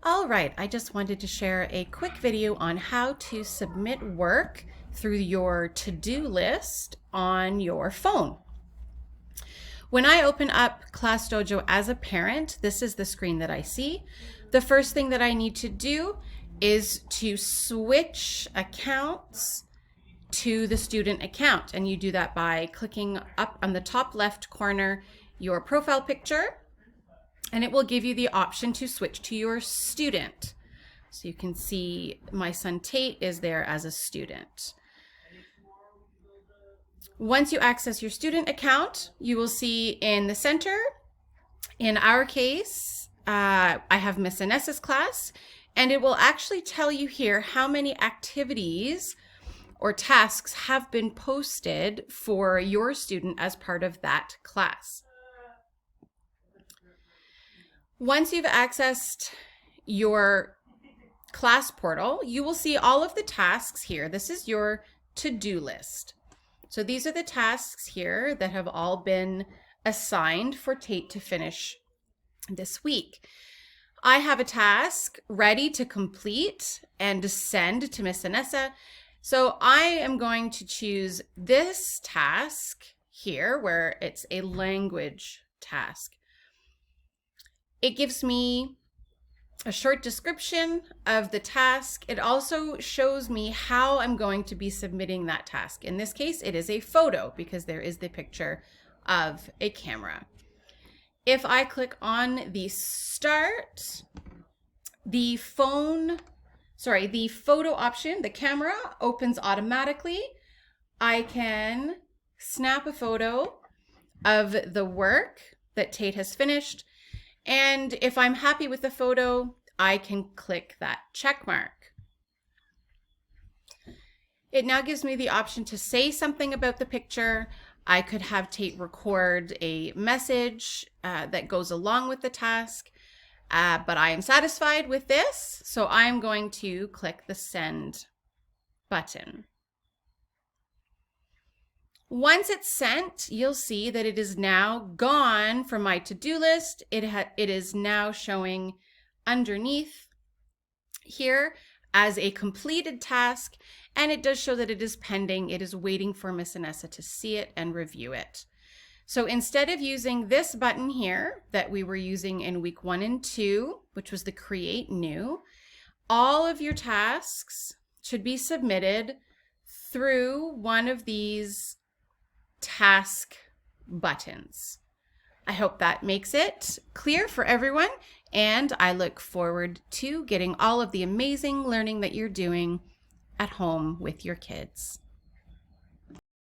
All right, I just wanted to share a quick video on how to submit work through your to-do list on your phone. When I open up ClassDojo as a parent, this is the screen that I see. The first thing that I need to do is to switch accounts to the student account. And you do that by clicking up on the top left corner, your profile picture, and it will give you the option to switch to your student. So you can see my son Tate is there as a student. Once you access your student account, you will see in the center, in our case, I have Miss Inessa's class, and it will actually tell you here how many activities or tasks have been posted for your student as part of that class. Once you've accessed your class portal, you will see all of the tasks here. This is your to-do list. So these are the tasks here that have all been assigned for Tate to finish this week. I have a task ready to complete and to send to Miss Inessa. So I am going to choose this task here where it's a language task. It gives me a short description of the task. It also shows me how I'm going to be submitting that task. In this case, it is a photo because there is the picture of a camera. If I click on the start, the photo option, the camera opens automatically. I can snap a photo of the work that Tate has finished. And if I'm happy with the photo, I can click that check mark. It now gives me the option to say something about the picture. I could have Tate record a message that goes along with the task, but I am satisfied with this, so I'm going to click the send button. Once it's sent, you'll see that it is now gone from my to-do list. It is now showing underneath here as a completed task, and it does show that it is pending. It is waiting for Miss Inessa to see it and review it. So instead of using this button here that we were using in week 1 and 2, which was the create new, all of your tasks should be submitted through one of these task buttons. I hope that makes it clear for everyone, and I look forward to getting all of the amazing learning that you're doing at home with your kids.